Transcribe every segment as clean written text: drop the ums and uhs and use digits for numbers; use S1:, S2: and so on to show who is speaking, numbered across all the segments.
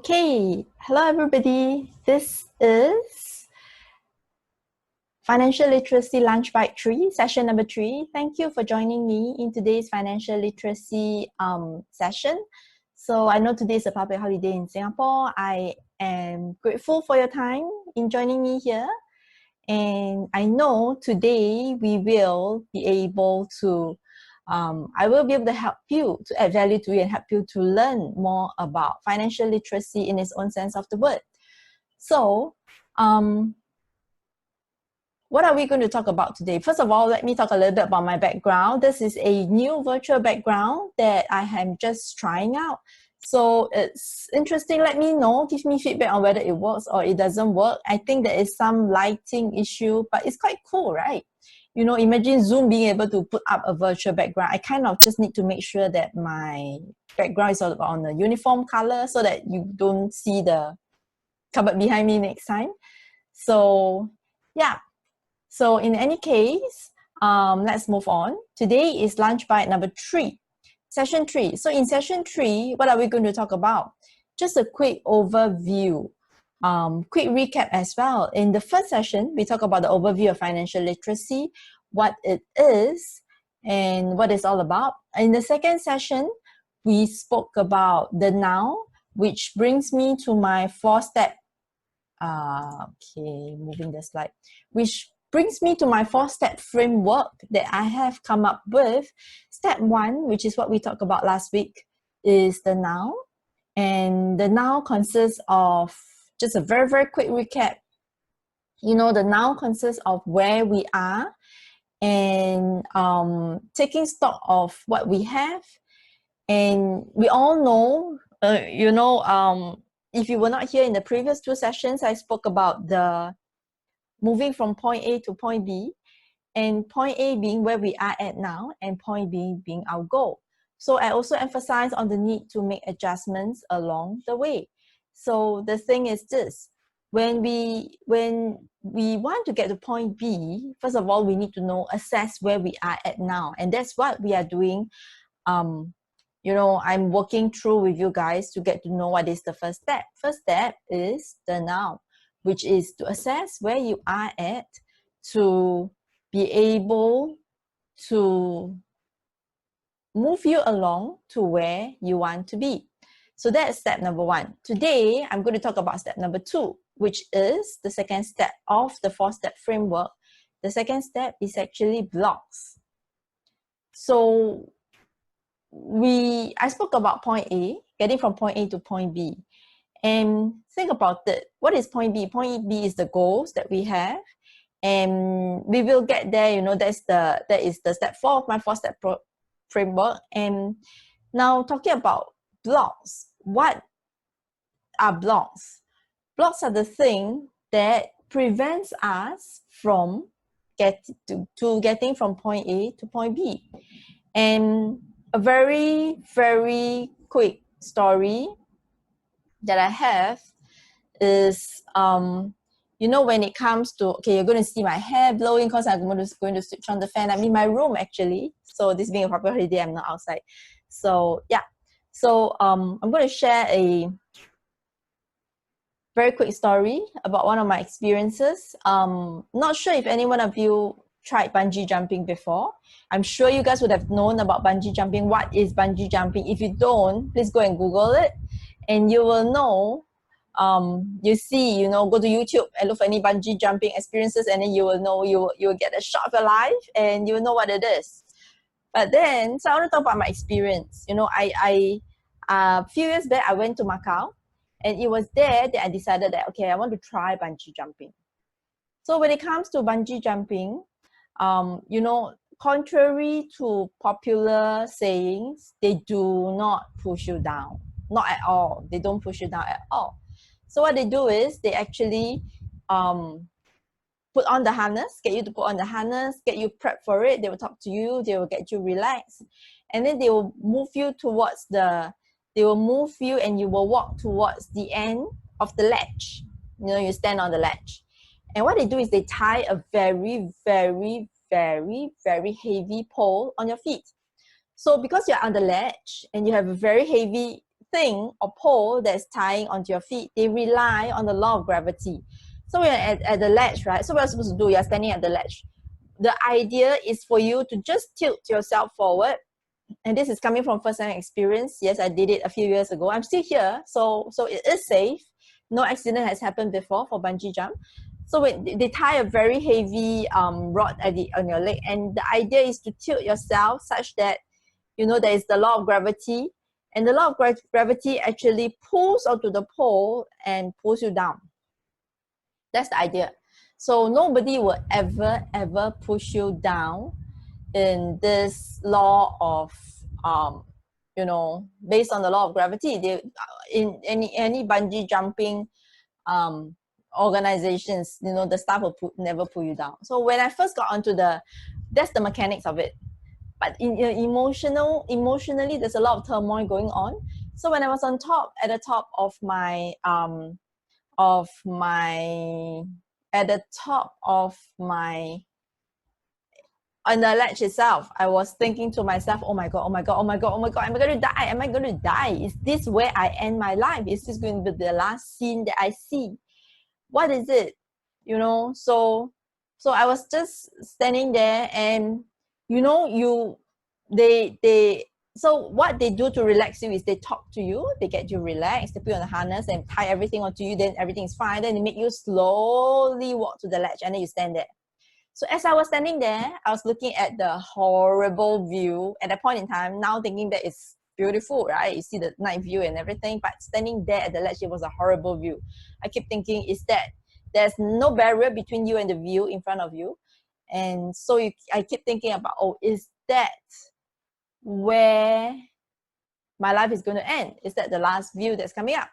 S1: Okay, hello everybody. This is Financial Literacy Lunch Bite 3, session number 3. Thank you for joining me in today's financial literacy session. So I know today is a public holiday in Singapore. I am grateful for your time in joining me here. And I know today we will be able to I will be able to help you, to add value to you and help you to learn more about financial literacy in its own sense of the word. So, what are we going to talk about today? First of all, let me talk a little bit about my background. This is a new virtual background that I am just trying out. So it's interesting. Let me know, give me feedback on whether it works or it doesn't work. I think there is some lighting issue, but it's quite cool, right? You know, imagine Zoom being able to put up a virtual background. I kind of just need to make sure that my background is on the uniform color so that you don't see the cupboard behind me next time. So yeah, so in any case, let's move on. Today is lunch bite number 3, session 3. So in session 3, what are we going to talk about? Just a quick overview. Quick recap as well. In the first session, we talk about the overview of financial literacy, what it is, and what it's all about. In the second session, we spoke about the now, which brings me to my 4-step. Okay, moving the slide. Which brings me to my 4-step framework that I have come up with. Step 1, which is what we talked about last week, is the now. And the now consists of just a very, very quick recap. You know, the now consists of where we are and taking stock of what we have. And we all know, if you were not here in the previous 2 sessions, I spoke about the moving from point A to point B, and point A being where we are at now, and point B being our goal. So I also emphasize on the need to make adjustments along the way. So the thing is this, when we want to get to point B, first of all, we need to assess where we are at now. And that's what we are doing. I'm working through with you guys to get to know what is the first step. First step is the now, which is to assess where you are at to be able to move you along to where you want to be. So that's step number 1. Today, I'm going to talk about step number 2, which is the second step of the 4-step framework. The second step is actually blocks. So I spoke about point A, getting from point A to point B. And think about it. What is point B? Point B is the goals that we have. And we will get there, that is the step 4 of my 4-step framework. And now talking about blocks, what are blocks? Blocks are the thing that prevents us from getting from point A to point B. And a very, very quick story that I have is, when it comes to, okay, you're going to see my hair blowing because I'm going to switch on the fan. I'm in my room actually. So this being a public holiday, I'm not outside. So yeah. So I'm going to share a very quick story about one of my experiences. Not sure if any one of you tried bungee jumping before. I'm sure you guys would have known about bungee jumping. What is bungee jumping? If you don't, please go and Google it and you will know. You see, go to YouTube and look for any bungee jumping experiences, and then you will know, you will get a shot of your life and you will know what it is. But then, so I want to talk about my experience. I a few years back, I went to Macau, and it was there that I decided that, okay, I want to try bungee jumping. So when it comes to bungee jumping, contrary to popular sayings, they do not push you down. Not at all. They don't push you down at all. So what they do is they actually put on the harness, get you to put on the harness, get you prepped for it. They will talk to you. They will get you relaxed. And then they will move you and you will walk towards the end of the ledge. You stand on the ledge. And what they do is they tie a very, very, very, very heavy pole on your feet. So because you're on the ledge and you have a very heavy thing or pole that's tying onto your feet, they rely on the law of gravity. So we're at the ledge, right? So what you're supposed to do, you're standing at the ledge. The idea is for you to just tilt yourself forward. And this is coming from first-hand experience. Yes, I did it a few years ago. I'm still here, so it is safe. No accident has happened before for bungee jump. So they tie a very heavy rod on your leg, and the idea is to tilt yourself such that, you know, there is the law of gravity, and the law of gravity actually pulls onto the pole and pulls you down. That's the idea. So nobody will ever push you down in this law of you know, based on the law of gravity. They, in any bungee jumping organizations, you know, the staff will never pull you down. So when I first got onto that's the mechanics of it. But emotionally, there's a lot of turmoil going on. So when I was at the top of my on the ledge itself, I was thinking to myself, oh my God, am I going to die? Am I going to die? Is this where I end my life? Is this going to be the last scene that I see? What is it? You know, so I was just standing there, and you know, so what they do to relax you is they talk to you, they get you relaxed, they put you on the harness and tie everything onto you, then everything's fine, then they make you slowly walk to the ledge, and then you stand there. So as I was standing there, I was looking at the horrible view at that point in time, now thinking that it's beautiful, right? You see the night view and everything, but standing there at the ledge, it was a horrible view. I keep thinking, is that there's no barrier between you and the view in front of you. And so I keep thinking about, oh, is that where my life is going to end? Is that the last view that's coming up?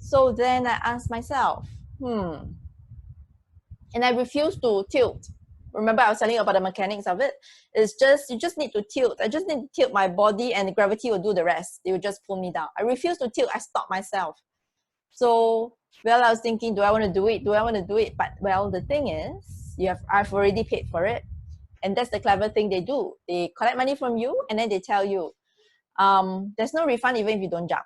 S1: So then I asked myself, and I refused to tilt. Remember, I was telling you about the mechanics of it. It's just, you just need to tilt. I just need to tilt my body, and the gravity will do the rest. It will just pull me down. I refused to tilt. I stopped myself. So, well, I was thinking, do I want to do it? Do I want to do it? But, well, the thing is, I've already paid for it. And that's the clever thing they do. They collect money from you, and then they tell you, there's no refund even if you don't jump.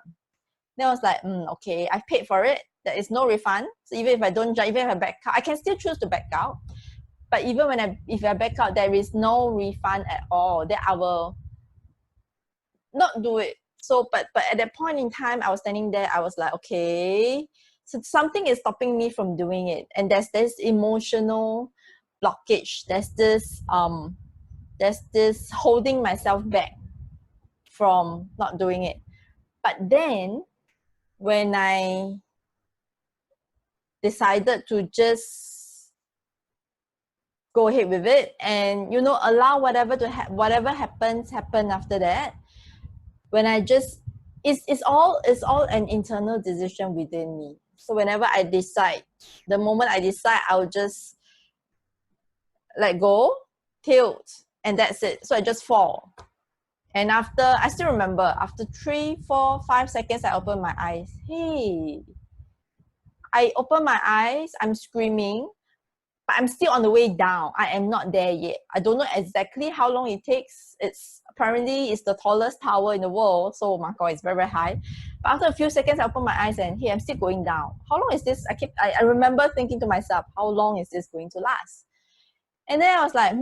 S1: Then I was like, okay, I've paid for it. There is no refund. So even if I don't jump, even if I back out, I can still choose to back out. But even if I back out, there is no refund at all. Then I will not do it. So, but at that point in time, I was standing there. I was like, okay, so something is stopping me from doing it, and there's this emotional blockage. There's this holding myself back from not doing it. But then, when I decided to just go ahead with it, and, you know, allow whatever happens after that, when I just, it's all an internal decision within me. So whenever I decide, the moment I decide, I'll just let go, tilt, and that's it. So I just fall. And after, I still remember, after 3, 4, 5 seconds, I open my eyes. Hey, I open my eyes, I'm screaming, but I'm still on the way down. I am not there yet. I don't know exactly how long it takes. Apparently it's the tallest tower in the world. So, oh my God, it's very, very high. But after a few seconds, I open my eyes and, hey, I'm still going down. How long is this? I remember thinking to myself, how long is this going to last? And then I was like,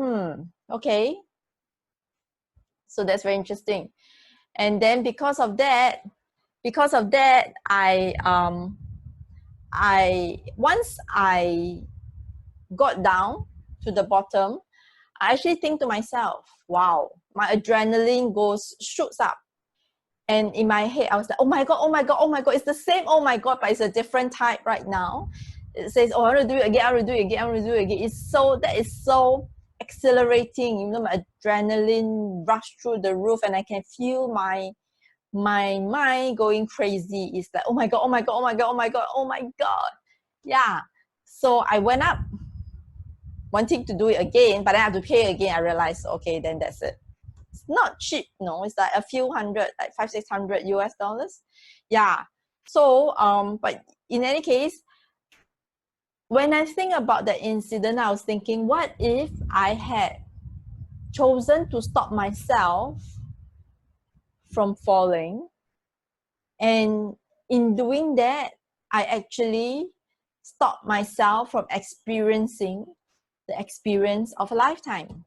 S1: okay. So that's very interesting. And then because of that, once I got down to the bottom, I actually think to myself, wow, my adrenaline shoots up. And in my head, I was like, oh my God, it's the same, oh my God, but it's a different type right now. It says, oh, I want to do it again, that is so exhilarating. You know, my adrenaline rush through the roof, and I can feel my mind going crazy. It's like, oh my God. Yeah. So I went up, wanting to do it again, but I have to pay again. I realized, okay, then that's it. It's not cheap, no. It's like a few hundred, like $500-600 US. Yeah. So, but in any case, when I think about the incident, I was thinking, what if I had chosen to stop myself from falling? And in doing that, I actually stop myself from experiencing the experience of a lifetime.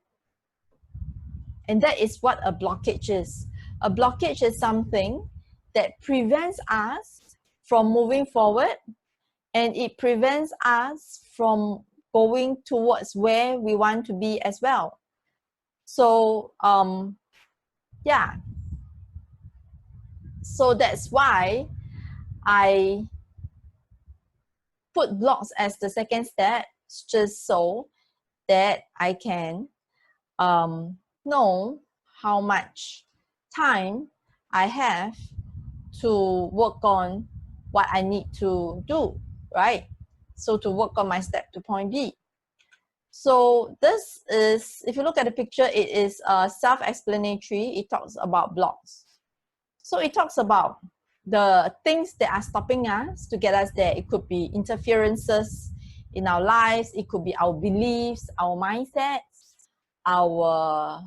S1: And that is what a blockage is. A blockage is something that prevents us from moving forward, and it prevents us from going towards where we want to be as well. So yeah, so that's why I put blocks as the second step, just so that I can know how much time I have to work on what I need to do, right? So to work on my step to point B. So this is, if you look at the picture, it is self-explanatory. It talks about blocks. So it talks about the things that are stopping us to get us there. It could be interferences in our lives. It could be our beliefs, our mindsets, our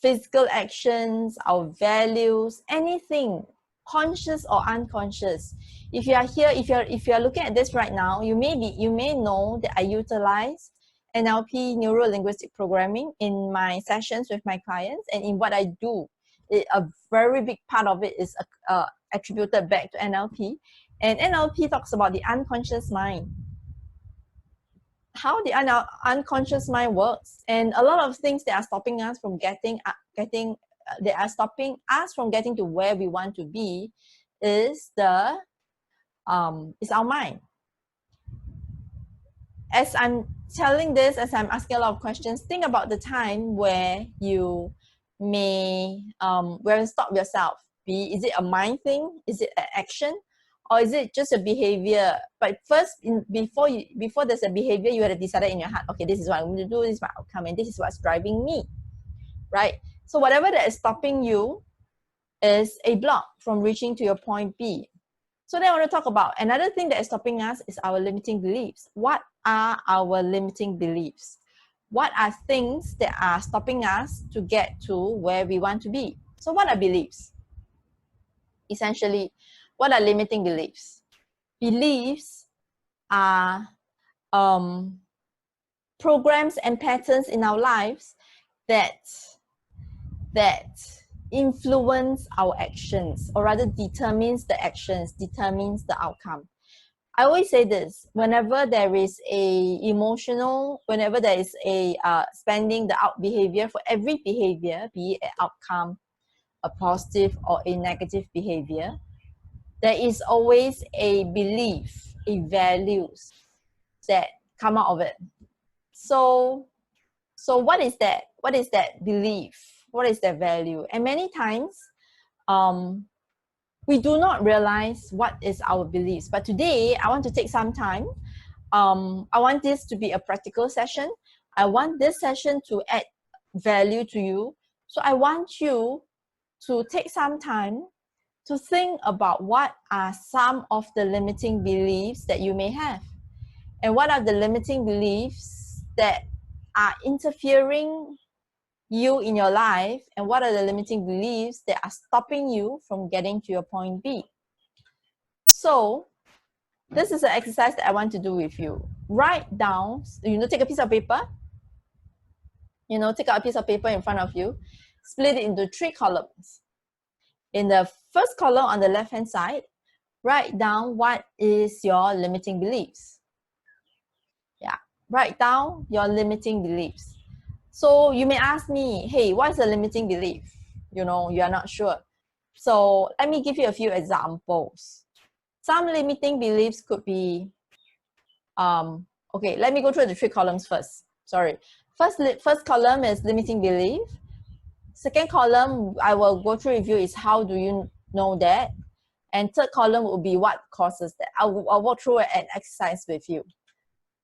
S1: physical actions, our values, anything, conscious or unconscious. If you are here, if you are looking at this right now, you may know that I utilize NLP, neuro linguistic programming, in my sessions with my clients, and in what I do. A very big part of it is attributed back to NLP. And NLP talks about the unconscious mind, how the unconscious mind works, and a lot of things that are stopping us from getting to where we want to be is our mind. As I'm telling this, as I'm asking a lot of questions, think about the time where you may where you stop yourself. Is it a mind thing? Is it an action? Or is it just a behavior? But first, before there's a behavior, you had to decide in your heart, okay, this is what I'm going to do, this is my outcome, and this is what's driving me, right? So whatever that is stopping you is a block from reaching to your point B. So then I want to talk about another thing that is stopping us is our limiting beliefs. What are our limiting beliefs? What are things that are stopping us to get to where we want to be? So what are beliefs? Essentially, what are limiting beliefs? Beliefs are programs and patterns in our lives that influence our actions, or rather determines the actions, determines the outcome. I always say this: whenever there is whenever there is a spending the out behavior, for every behavior, be it an outcome, a positive or a negative behavior, there is always a belief, a values that come out of it. So what is that? What is that belief? What is that value? And many times, we do not realize what is our beliefs. But today, I want to take some time. I want this to be a practical session. I want this session to add value to you. So I want you to take some time to think about what are some of the limiting beliefs that you may have. And what are the limiting beliefs that are interfering you in your life, and what are the limiting beliefs that are stopping you from getting to your point B. So this is an exercise that I want to do with you. Write down, take a piece of paper, take out a piece of paper in front of you, split it into 3 columns. In the first column on the left hand side, write down what is your limiting beliefs. Yeah, write down your limiting beliefs. So you may ask me, hey, what's a limiting belief? You are not sure. So let me give you a few examples. Some limiting beliefs could be, okay, let me go through the 3 columns first. Sorry. First column is limiting belief. Second column, I will go through with you, is how do you know that? And third column will be what causes that. I'll walk through an exercise with you.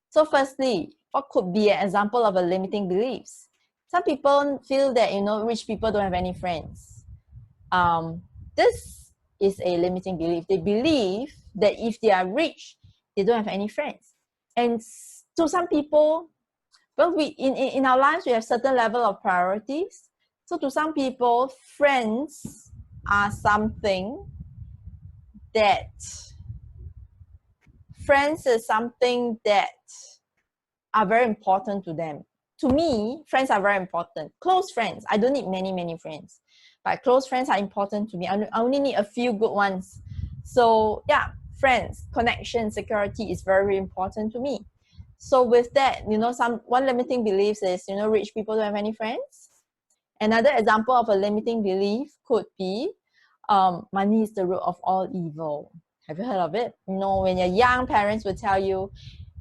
S1: So firstly, what could be an example of a limiting beliefs? Some people feel that, rich people don't have any friends. This is a limiting belief. They believe that if they are rich, they don't have any friends. And to some people, well, in our lives, we have certain level of priorities. So to some people, friends are something that are very important to them. To me, friends are very important. Close friends, I don't need many friends, but close friends are important to me. I only need a few good ones. So yeah, friends, connection, security is very important to me. So with that, one limiting beliefs is, rich people don't have any friends. Another example of a limiting belief could be, money is the root of all evil. Have you heard of it? When you're young, parents will tell you,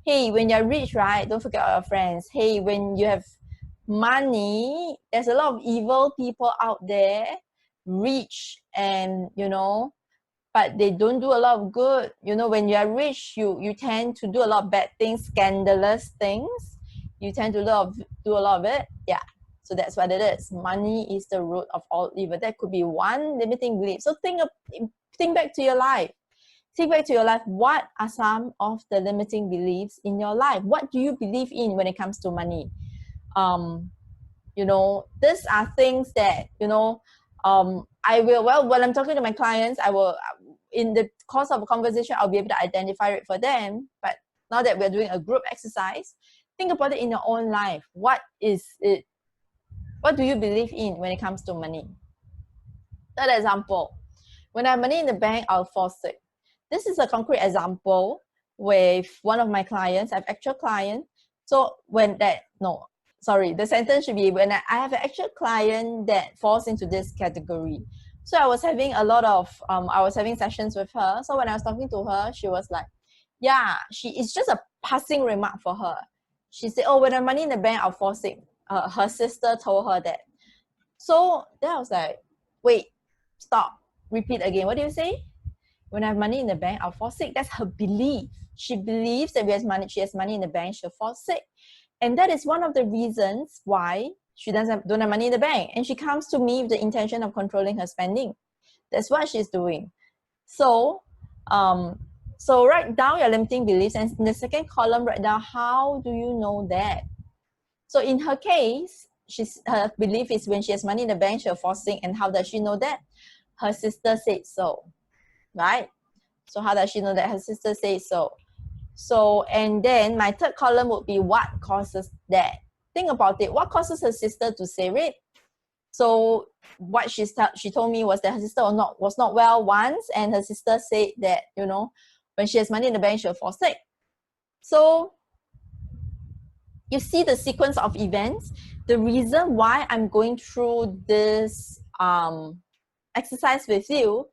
S1: hey, when you're rich, right, don't forget all your friends. Hey, when you have money, there's a lot of evil people out there, rich, and but they don't do a lot of good. When you are rich, you tend to do a lot of bad things, scandalous things. You tend to do a lot of it. Yeah. So that's what it is. Money is the root of all evil. That could be one limiting belief. So think back to your life. Think back to your life. What are some of the limiting beliefs in your life? What do you believe in when it comes to money? These are things that, I will, when I'm talking to my clients, I will, in the course of a conversation, I'll be able to identify it for them. But now that we're doing a group exercise, think about it in your own life. What is it? What do you believe in when it comes to money? Third example, when I have money in the bank, I'll fall sick. This is a concrete example with one of my clients. I have actual client. So the sentence should be, when I have an actual client that falls into this category. So I was having sessions with her. So when I was talking to her, she was like, yeah, it's just a passing remark for her. She said, oh, when I have money in the bank, I'll fall sick. Her sister told her that. So then I was like, wait, stop, repeat again. What do you say? When I have money in the bank, I'll fall sick. That's her belief. She believes that she has money in the bank, she'll fall sick. And that is one of the reasons why she don't have money in the bank. And she comes to me with the intention of controlling her spending. That's what she's doing. So, write down your limiting beliefs. And in the second column, write down, how do you know that? So in her case, her belief is when she has money in the bank, she'll fall sick. And how does she know that? Her sister said so, right? So how does she know that? Her sister said so. So, and then my third column would be what causes that. Think about it. What causes her sister to say it? So what she told me was that her sister was not well once, and her sister said that, when she has money in the bank, she'll fall sick. So you see the sequence of events. The reason why I'm going through this exercise with you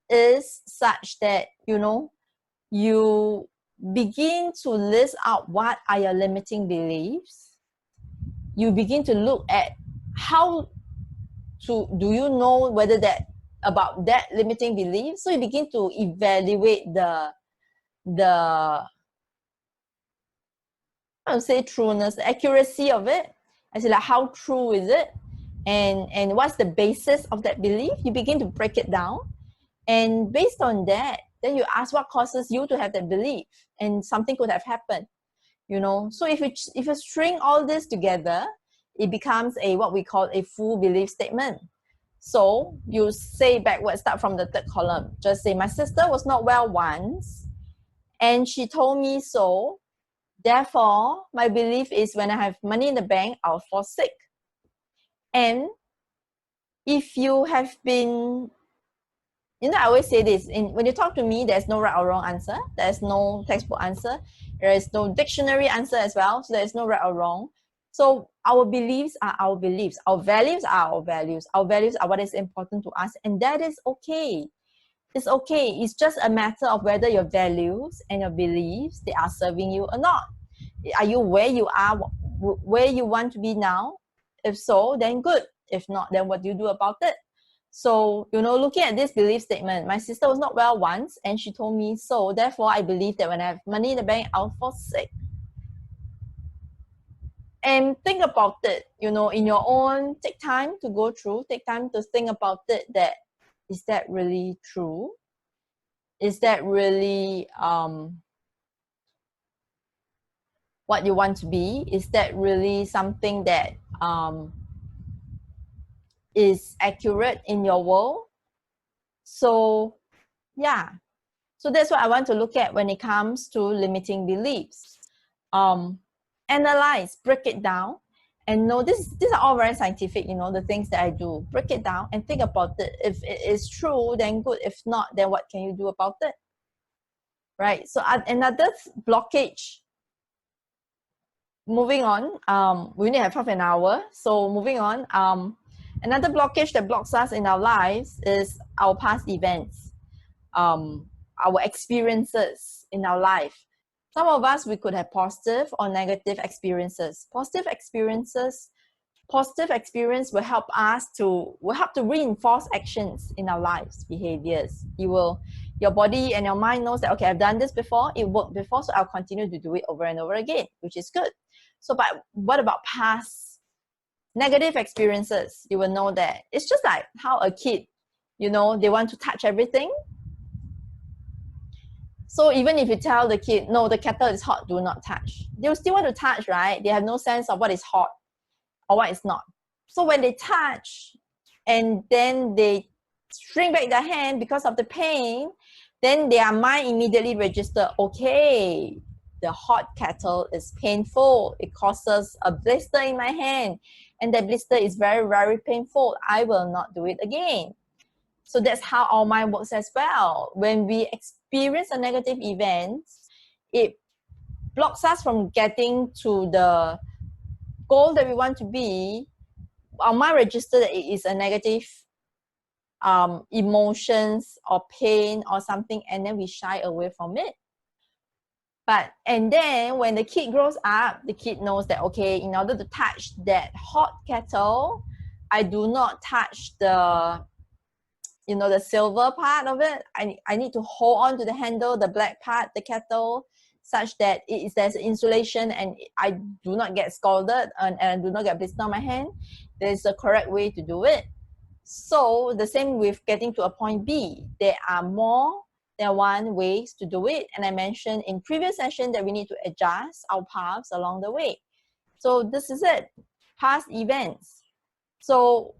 S1: is such that, you begin to list out what are your limiting beliefs. You begin to look at do you know whether about that limiting belief. So you begin to evaluate the I would say trueness, the accuracy of it. I say, like, how true is it? And what's the basis of that belief? You begin to break it down. And based on that, then you ask what causes you to have that belief. And something could have happened, So if you string all this together, it becomes what we call a full belief statement. So you say backwards, start from the third column. Just say, my sister was not well once, and she told me so. Therefore, my belief is when I have money in the bank, I'll fall sick. And if you have been, I always say this, when you talk to me, there's no right or wrong answer. There's no textbook answer. There is no dictionary answer as well. So there's no right or wrong. So our beliefs are our beliefs. Our values are our values. Our values are what is important to us. And that is okay. It's okay. It's just a matter of whether your values and your beliefs, they are serving you or not. Are you where you are, where you want to be now? If so, then good. If not, then what do you do about it? So, looking at this belief statement, my sister was not well once, and she told me so. Therefore, I believe that when I have money in the bank, I'll fall sick. And think about it, in your own, take time to go through, take time to think about it, is that really true? Is that really what you want to be? Is that really something that is accurate in your world. So yeah, so that's what I want to look at when it comes to limiting beliefs. Analyze, break it down, and know these are all very scientific, you know, the things that I do. Break it down and think about it. If it is true, then good. If not, then what can you do about it? Right? So another blockage. Moving on, we only have half an hour. So moving on, another blockage that blocks us in our lives is our past events, our experiences in our life. Some of us, we could have positive or negative experiences. Positive experience will help to reinforce actions in our lives, behaviors. Your body and your mind knows that, okay, I've done this before, it worked before, so I'll continue to do it over and over again, which is good. So, but what about past negative experiences? You will know that it's just like how a kid, you know, they want to touch everything. So even if you tell the kid, no, the kettle is hot, do not touch, they will still want to touch, right? They have no sense of what is hot or what is not. So when they touch and then they shrink back their hand because of the pain, then their mind immediately registers, okay, the hot kettle is painful. It causes a blister in my hand, and that blister is very, very painful. I will not do it again. So that's how our mind works as well. When we experience a negative event, it blocks us from getting to the goal that we want to be. Our mind registers that it is a negative emotions or pain or something, and then we shy away from it. And then when the kid grows up, the kid knows that, okay, in order to touch that hot kettle, I do not touch the, you know, the silver part of it. I need to hold on to the handle, the black part, the kettle, such that there's insulation and I do not get scalded and I do not get blister on my hand. There's a correct way to do it. So the same with getting to a point B. There are more than one ways to do it. And I mentioned in previous session that we need to adjust our paths along the way. So this is it, past events. So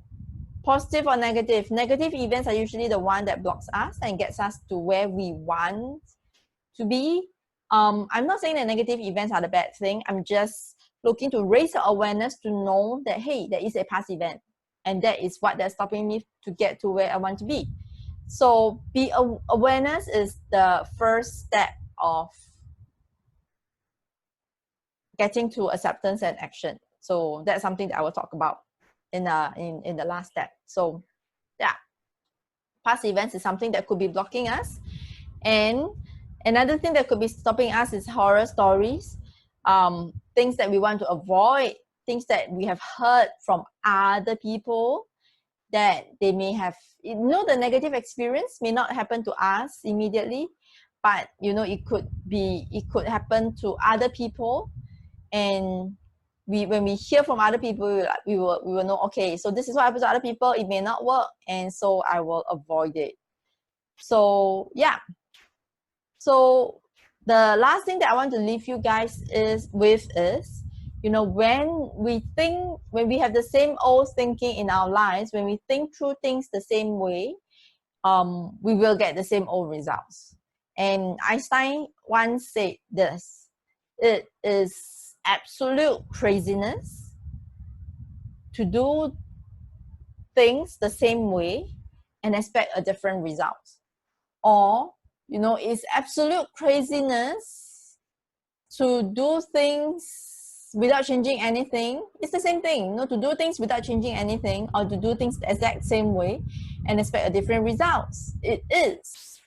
S1: positive or negative? Negative events are usually the one that blocks us and gets us to where we want to be. I'm not saying that negative events are the bad thing. I'm just looking to raise the awareness to know that, hey, there is a past event. And that is what that's stopping me to get to where I want to be. So awareness is the first step of getting to acceptance and action. So that's something that I will talk about in the last step. So yeah, past events is something that could be blocking us. And another thing that could be stopping us is horror stories, things that we want to avoid, things that we have heard from other people that they may have, you know, the negative experience may not happen to us immediately, but you know, it could happen to other people. And when we hear from other people, we will know, okay, so this is what happens to other people, it may not work, and so I will avoid it. So yeah, so the last thing that I want to leave you guys with is, you know, when we have the same old thinking in our lives, when we think through things the same way, we will get the same old results. And Einstein once said this: it is absolute craziness to do things the same way and expect a different result. Or, you know, it's absolute craziness to do things without changing anything. It's the same thing, you know, to do things without changing anything, or to do things the exact same way and expect a different results. It is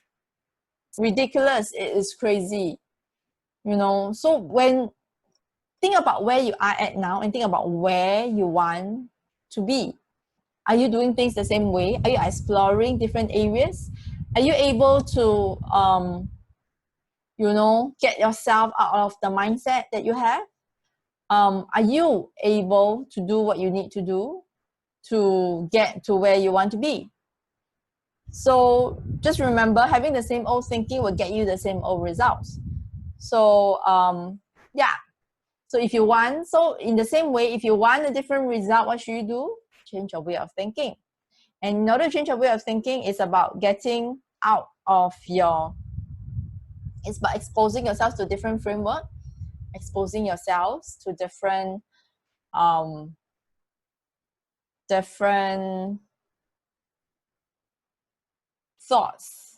S1: ridiculous. It is crazy, you know. So when think about where you are at now and think about where you want to be. Are you doing things the same way? Are you exploring different areas? Are you able to you know, get yourself out of the mindset that you have? Are you able to do what you need to do to get to where you want to be? So just remember, having the same old thinking will get you the same old results. So yeah, so in the same way, if you want a different result, what should you do? change your way of thinking. And in order to change your way of thinking, it's about getting out of it's about exposing yourselves to different framework, exposing yourselves to different different thoughts